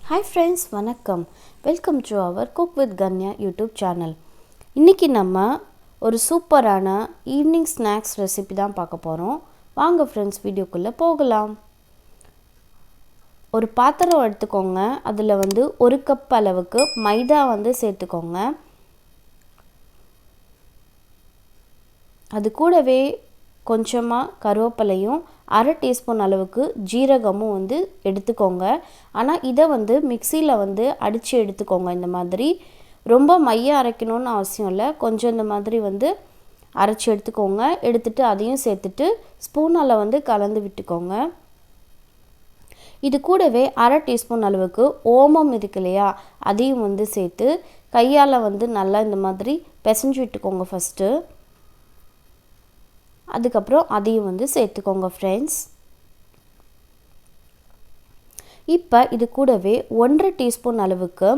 Hi friends, வணக்கம். Welcome to our cook with Kanya YouTube channel. இன்றைக்கி நம்ம ஒரு சூப்பரான ஈவினிங் ஸ்நாக்ஸ் ரெசிபி தான் பார்க்க போகிறோம். வாங்க ஃப்ரெண்ட்ஸ் வீடியோக்குள்ளே போகலாம். ஒரு பாத்திரம் எடுத்துக்கோங்க. அதில் ஒரு கப் அளவுக்கு மைதா சேர்த்துக்கோங்க. அது கூடவே கொஞ்சமாக கருவேப்பிலையும் அரை டீஸ்பூன் அளவுக்கு ஜீரகமும் எடுத்துக்கோங்க. ஆனால் இதை மிக்சியில் அடித்து எடுத்துக்கோங்க. இந்த மாதிரி ரொம்ப மையம் அரைக்கணும்னு அவசியம் இல்லை. கொஞ்சம் இந்த மாதிரி அரைச்சி எடுத்துக்கோங்க. எடுத்துகிட்டு அதையும் சேர்த்துட்டு ஸ்பூனால் கலந்து விட்டுக்கோங்க. இது கூடவே அரை டீஸ்பூன் அளவுக்கு ஓமம் இருக்கு இல்லையா, அதையும் சேர்த்து கையால் நல்லா இந்த மாதிரி பிசைஞ்சு விட்டுக்கோங்க ஃபஸ்ட்டு. அதுக்கப்புறம் அதையும் சேர்த்துக்கோங்க ஃப்ரெண்ட்ஸ். இப்போ இது கூடவே 1.5 டீஸ்பூன் அளவுக்கு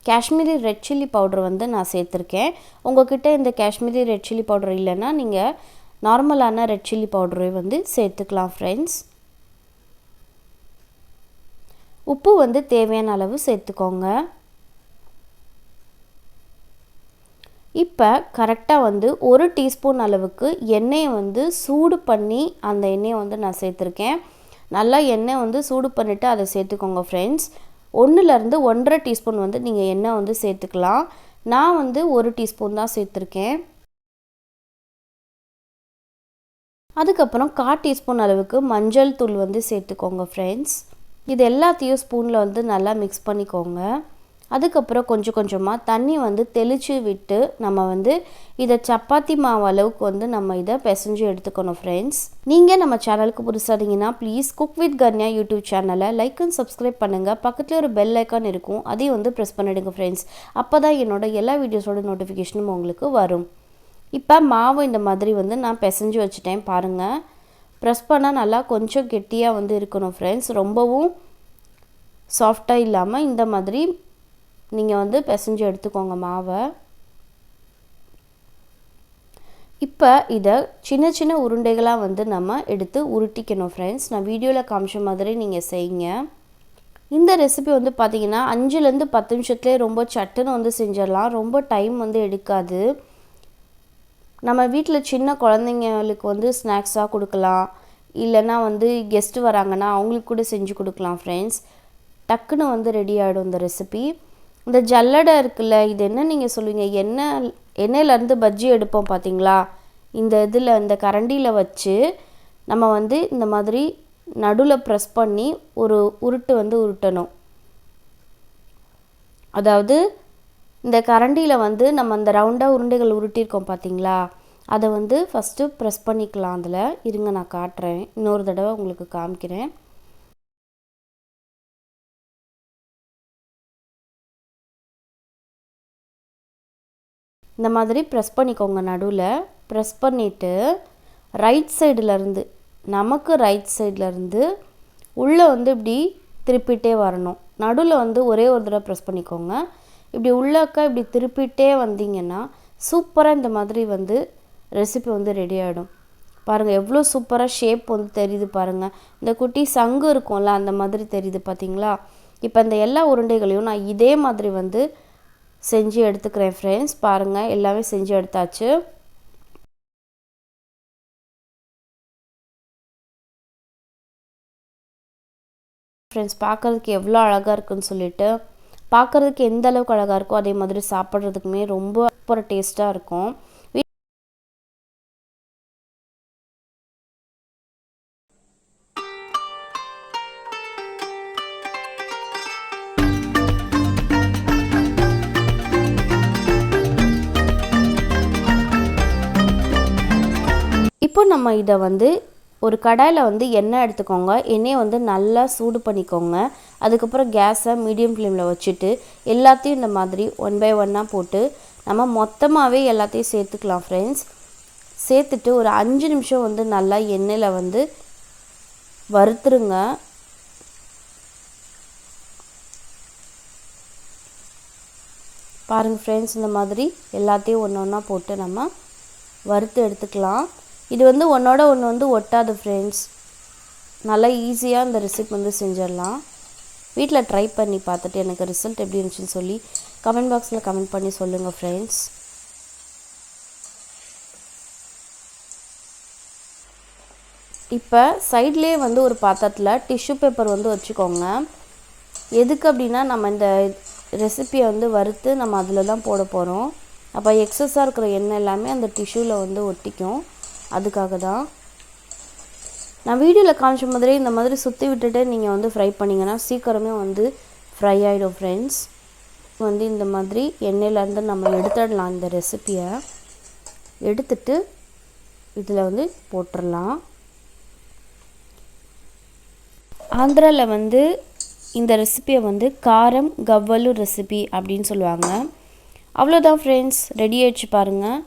காஷ்மீரி ரெட் சில்லி பவுடர் நான் சேர்த்துருக்கேன். உங்கள்கிட்ட இந்த காஷ்மீரி ரெட் சில்லி பவுடர் இல்லைன்னா நீங்கள் நார்மலான ரெட் சில்லி பவுடரை சேர்த்துக்கலாம் ஃப்ரெண்ட்ஸ். உப்பு தேவையான அளவு சேர்த்துக்கோங்க. இப்போ கரெக்டாக 1 டீஸ்பூன் அளவுக்கு எண்ணெயை சூடு பண்ணி அந்த எண்ணெயை நான் சேர்த்துருக்கேன். நல்லா எண்ணெய் சூடு பண்ணிவிட்டு அதை சேர்த்துக்கோங்க ஃப்ரெண்ட்ஸ். 1லேருந்து 1.5 டீஸ்பூன் நீங்கள் எண்ணெய் சேர்த்துக்கலாம். நான் 1 டீஸ்பூன் தான் சேர்த்துருக்கேன். அதுக்கப்புறம் 1/4 டீஸ்பூன் அளவுக்கு மஞ்சள் தூள் சேர்த்துக்கோங்க ஃப்ரெண்ட்ஸ். இது எல்லாத்தையும் ஸ்பூனில் நல்லா மிக்ஸ் பண்ணிக்கோங்க. அதுக்கப்புறம் கொஞ்சம் கொஞ்சமாக தண்ணி தெளித்து விட்டு நம்ம இதை சப்பாத்தி மாவு அளவுக்கு நம்ம இதை பிசைஞ்சு எடுத்துக்கணும் ஃப்ரெண்ட்ஸ். நீங்கள் நம்ம சேனலுக்கு புதுசாதீங்கன்னா please cook with Kanya YouTube சேனலை லைக் அண்ட் சப்ஸ்கிரைப் பண்ணுங்கள். பக்கத்தில் ஒரு பெல் ஐக்கான் இருக்கும், அதையும் ப்ரெஸ் பண்ணிவிடுங்க ஃப்ரெண்ட்ஸ். அப்போ தான் என்னோடய எல்லா வீடியோஸோட நோட்டிஃபிகேஷனும் உங்களுக்கு வரும். இப்போ மாவு இந்த மாதிரி நான் பிசைஞ்சு வச்சுட்டேன் பாருங்கள். ப்ரெஸ் பண்ணால் நல்லா கொஞ்சம் கெட்டியாக இருக்கணும் ஃப்ரெண்ட்ஸ். ரொம்பவும் சாஃப்டாக இல்லாமல் இந்த மாதிரி நீங்கள் பிசைஞ்சு எடுத்துக்கோங்க மாவை. இப்போ இதை சின்ன சின்ன உருண்டைகளாக நம்ம எடுத்து உருட்டிக்கணும் ஃப்ரெண்ட்ஸ். நான் வீடியோவில் காமிச்ச மாதிரி நீங்கள் செய்யுங்க. இந்த ரெசிபி பார்த்திங்கன்னா 5லேருந்து 10 நிமிஷத்துலேயே ரொம்ப சட்டுன்னு செஞ்சிடலாம். ரொம்ப டைம் எடுக்காது. நம்ம வீட்டில் சின்ன குழந்தைங்களுக்கு ஸ்நாக்ஸாக கொடுக்கலாம். இல்லைன்னா கெஸ்ட்டு வராங்கன்னா அவங்களுக்கு கூட செஞ்சு கொடுக்கலாம் ஃப்ரெண்ட்ஸ். டக்குன்னு ரெடி ஆகிடும் இந்த ரெசிபி. இந்த ஜல்லடை இருக்குல்ல, இது என்ன நீங்கள் சொல்லுவீங்க, எண்ணெயிலேருந்து பஜ்ஜி எடுப்போம் பார்த்தீங்களா, இந்த கரண்டியில் வச்சு நம்ம இந்த மாதிரி நடுவில் ப்ரெஸ் பண்ணி ஒரு உருட்டு உருட்டணும். அதாவது இந்த கரண்டியில் நம்ம அந்த ரவுண்டாக உருண்டைகள் உருட்டியிருக்கோம் பார்த்தீங்களா, அதை ஃபஸ்ட்டு ப்ரெஸ் பண்ணிக்கலாம். அதில் இருங்க நான் காட்டுறேன், இன்னொரு தடவை உங்களுக்கு காமிக்கிறேன். இந்த மாதிரி ப்ரெஸ் பண்ணிக்கோங்க. நடுவில் ப்ரெஸ் பண்ணிவிட்டு ரைட் சைடிலேருந்து நமக்கு ரைட் சைட்லேருந்து உள்ளே இப்படி திருப்பிகிட்டே வரணும். நடுவில் ஒரே ஒரு தடவை ப்ரெஸ் பண்ணிக்கோங்க. இப்படி உள்ளாக்கா இப்படி திருப்பிகிட்டே வந்தீங்கன்னா சூப்பராக இந்த மாதிரி ரெசிபி ரெடி ஆகிடும். பாருங்கள் எவ்வளோ சூப்பராக ஷேப் தெரியுது பாருங்கள். இந்த குட்டி சங்கு இருக்கும்ல அந்த மாதிரி தெரியுது பார்த்தீங்களா. இப்போ இந்த எல்லா உருண்டைகளையும் நான் இதே மாதிரி செஞ்சு எடுத்துக்கிறேன் ஃப்ரெண்ட்ஸ். பாருங்கள் எல்லாமே செஞ்சு எடுத்தாச்சு. ஃப்ரெண்ட்ஸ் பார்க்குறதுக்கு எவ்வளோ அழகாக இருக்குன்னு சொல்லிட்டு, பார்க்குறதுக்கு எந்த அளவுக்கு அழகாக இருக்கோ அதே மாதிரி சாப்பிட்றதுக்குமே ரொம்ப சூப்பர் டேஸ்ட்டாக இருக்கும். இப்போ நம்ம இதை ஒரு கடாயில் எண்ணெய் எடுத்துக்கோங்க. எண்ணெயை நல்லா சூடு பண்ணிக்கோங்க. அதுக்கப்புறம் கேஸை மீடியம் ஃப்ளேமில் வச்சுட்டு எல்லாத்தையும் இந்த மாதிரி 1 பை 1 போட்டு நம்ம மொத்தமாகவே எல்லாத்தையும் சேர்த்துக்கலாம் ஃப்ரெண்ட்ஸ். சேர்த்துட்டு ஒரு 5 நிமிஷம் நல்லா எண்ணெயில் வறுத்துருங்க. பாருங்கள் ஃப்ரெண்ட்ஸ், இந்த மாதிரி எல்லாத்தையும் ஒன்று ஒன்றா போட்டு நம்ம வறுத்து எடுத்துக்கலாம். இது ஒன்றோட ஒன்று ஒட்டாது ஃப்ரெண்ட்ஸ். நல்லா ஈஸியாக இந்த ரெசிபி செஞ்சிடலாம். வீட்டில் ட்ரை பண்ணி பார்த்துட்டு எனக்கு ரிசல்ட் எப்படி இருந்துச்சுன்னு சொல்லி கமெண்ட் பாக்ஸில் கமெண்ட் பண்ணி சொல்லுங்கள் ஃப்ரெண்ட்ஸ். இப்போ சைட்லேயே வந்து ஒரு பாத்திரத்தில் டிஷ்யூ பேப்பர் வந்து வச்சுக்கோங்க. எதுக்கு அப்படின்னா நம்ம இந்த ரெசிப்பியை வந்து வறுத்து நம்ம அதில் தான் போட போகிறோம். அப்போ எக்ஸஸாக இருக்கிற எண்ணெய் எல்லாமே அந்த டிஷ்யூவில் வந்து ஒட்டிக்கும். அதுக்காக தான் நான் வீடியோவில் காமிச்ச மாதிரி இந்த மாதிரி சுற்றி விட்டுட்டு நீங்கள் வந்து ஃப்ரை பண்ணிங்கன்னா சீக்கிரமே வந்து ஃப்ரை ஆகிடும் ஃப்ரெண்ட்ஸ். வந்து இந்த மாதிரி எண்ணெயிலேருந்து நம்ம எடுத்துடலாம். இந்த ரெசிப்பியை எடுத்துட்டு இதில் வந்து போட்டுடலாம். ஆந்திராவில் வந்து இந்த ரெசிப்பியை வந்து காரம் கவ்வலு ரெசிபி அப்படின்னு சொல்லுவாங்க. அவ்வளோதான் ஃப்ரெண்ட்ஸ், ரெடி ஆகிடுச்சு பாருங்கள்.